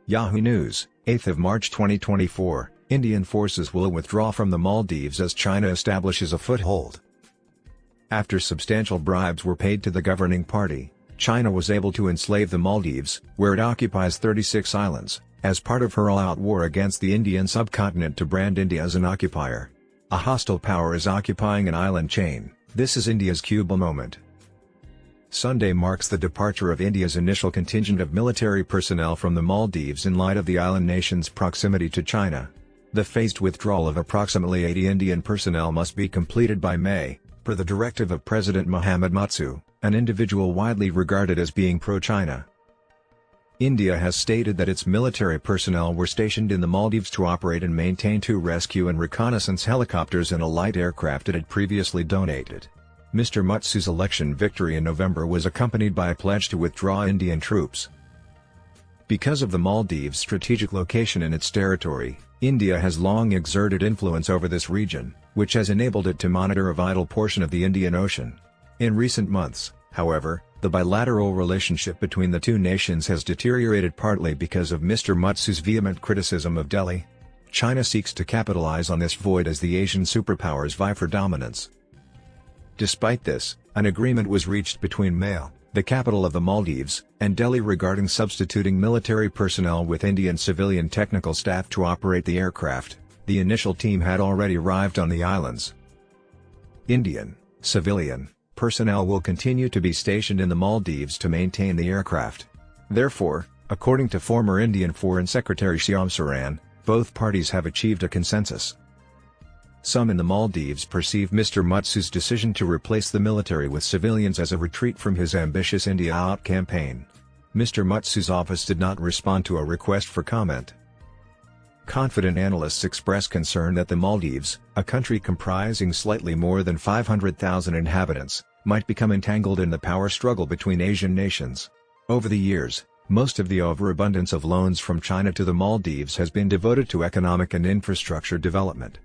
Yahoo News, 8th of March 2024, Indian forces will withdraw from the Maldives as China establishes a foothold. After substantial bribes were paid to the governing party, China was able to enslave the Maldives, where it occupies 36 islands, as part of her all-out war against the Indian subcontinent to brand India as an occupier. A hostile power is occupying an island chain. This is India's Cuba moment. Sunday marks the departure of India's initial contingent of military personnel from the Maldives in light of the island nation's proximity to China. The phased withdrawal of approximately 80 Indian personnel must be completed by May, per the directive of President Mohamed Muizzu, an individual widely regarded as being pro-China. India has stated that its military personnel were stationed in the Maldives to operate and maintain 2 rescue and reconnaissance helicopters and a light aircraft it had previously donated. Mr. Muizzu's election victory in November was accompanied by a pledge to withdraw Indian troops. Because of the Maldives' strategic location in its territory, India has long exerted influence over this region, which has enabled it to monitor a vital portion of the Indian Ocean. In recent months, however, the bilateral relationship between the two nations has deteriorated partly because of Mr. Muizzu's vehement criticism of Delhi. China seeks to capitalize on this void as the Asian superpowers vie for dominance. Despite this, an agreement was reached between Malé, the capital of the Maldives, and Delhi regarding substituting military personnel with Indian civilian technical staff to operate the aircraft. The initial team had already arrived on the islands. Indian, civilian, personnel will continue to be stationed in the Maldives to maintain the aircraft. Therefore, according to former Indian Foreign Secretary Shyam Saran, both parties have achieved a consensus. Some in the Maldives perceive Mr. Muizzu's decision to replace the military with civilians as a retreat from his ambitious India Out campaign. Mr. Muizzu's office did not respond to a request for comment. Confident analysts express concern that the Maldives, a country comprising slightly more than 500,000 inhabitants, might become entangled in the power struggle between Asian nations. Over the years, most of the overabundance of loans from China to the Maldives has been devoted to economic and infrastructure development.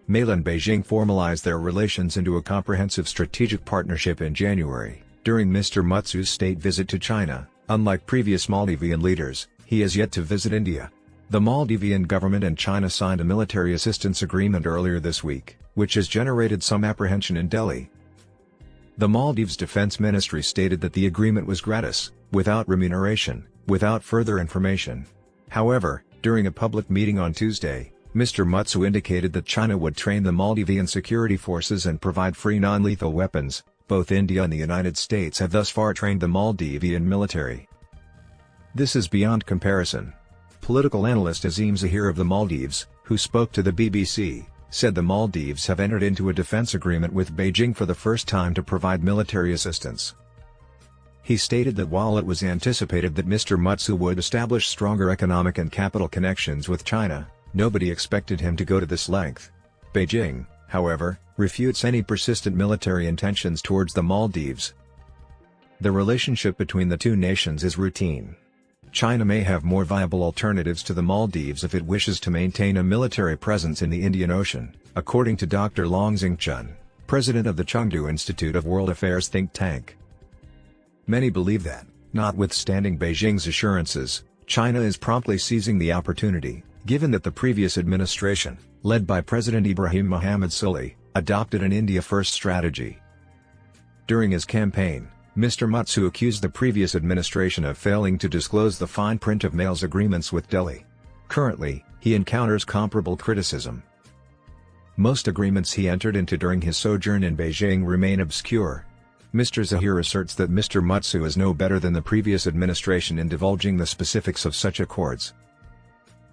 Malé and Beijing formalized their relations into a comprehensive strategic partnership in January, during Mr. Muizzu's state visit to China. Unlike previous Maldivian leaders, he has yet to visit India. The Maldivian government and China signed a military assistance agreement earlier this week, which has generated some apprehension in Delhi. The Maldives Defense Ministry stated that the agreement was gratis, without remuneration, without further information. However, during a public meeting on Tuesday, Mr. Muizzu indicated that China would train the Maldivian security forces and provide free non-lethal weapons. Both India and the United States have thus far trained the Maldivian military. This is beyond comparison. Political analyst Azim Zahir of the Maldives, who spoke to the BBC, said the Maldives have entered into a defense agreement with Beijing for the first time to provide military assistance. He stated that while it was anticipated that Mr. Muizzu would establish stronger economic and capital connections with China, nobody expected him to go to this length. Beijing, however, refutes any persistent military intentions towards the Maldives. The relationship between the two nations is routine. China may have more viable alternatives to the Maldives if it wishes to maintain a military presence in the Indian Ocean, according to Dr. Long Xingchun, president of the Chengdu Institute of World Affairs think tank. Many believe that, notwithstanding Beijing's assurances, China is promptly seizing the opportunity, given that the previous administration, led by President Ibrahim Mohamed Muizzu, adopted an India-first strategy. During his campaign, Mr. Muizzu accused the previous administration of failing to disclose the fine print of Malé's agreements with Delhi. Currently, he encounters comparable criticism. Most agreements he entered into during his sojourn in Beijing remain obscure. Mr. Zahir asserts that Mr. Muizzu is no better than the previous administration in divulging the specifics of such accords.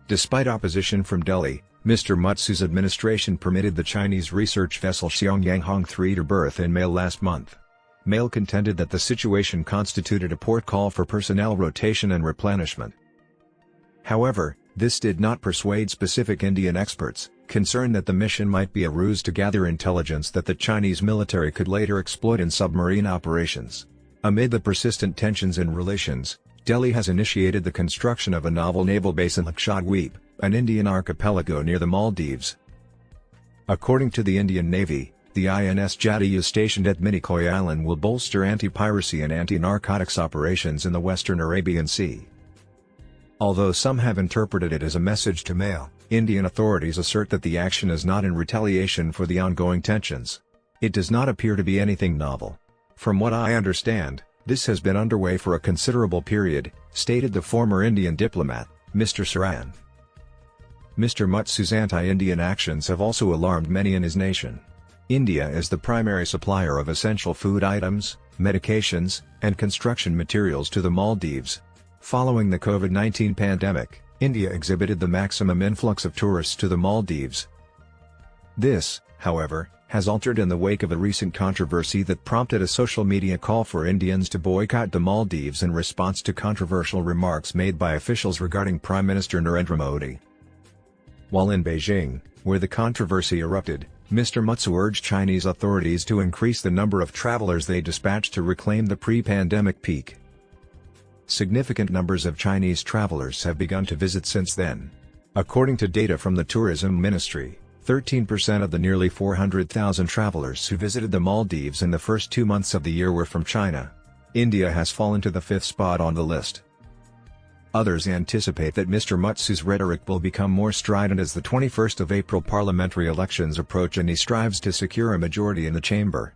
Despite opposition from Delhi, Mr. Muizzu's administration permitted the Chinese research vessel Xiangyang 3 to berth in Malé last month. Malé contended that the situation constituted a port call for personnel rotation and replenishment. However, this did not persuade specific Indian experts, concerned that the mission might be a ruse to gather intelligence that the Chinese military could later exploit in submarine operations. Amid the persistent tensions in relations, Delhi has initiated the construction of a novel naval base in Lakshadweep, an Indian archipelago near the Maldives. According to the Indian Navy, the INS Jatiyu stationed at Minicoy Island will bolster anti-piracy and anti-narcotics operations in the western Arabian Sea. Although some have interpreted it as a message to mail, Indian authorities assert that the action is not in retaliation for the ongoing tensions. It does not appear to be anything novel. From what I understand, this has been underway for a considerable period, stated the former Indian diplomat, Mr. Saran. Mr. Muizzu's anti-Indian actions have also alarmed many in his nation. India is the primary supplier of essential food items, medications, and construction materials to the Maldives. Following the COVID-19 pandemic, India exhibited the maximum influx of tourists to the Maldives. This, however, has altered in the wake of a recent controversy that prompted a social media call for Indians to boycott the Maldives in response to controversial remarks made by officials regarding Prime Minister Narendra Modi. While in Beijing, where the controversy erupted, Mr. Muizzu urged Chinese authorities to increase the number of travelers they dispatch to reclaim the pre-pandemic peak. Significant numbers of Chinese travelers have begun to visit since then. According to data from the Tourism Ministry, 13% of the nearly 400,000 travelers who visited the Maldives in the first 2 months of the year were from China. India has fallen to the 5th spot on the list. Others anticipate that Mr. Muizzu's rhetoric will become more strident as the 21st of April parliamentary elections approach and he strives to secure a majority in the chamber.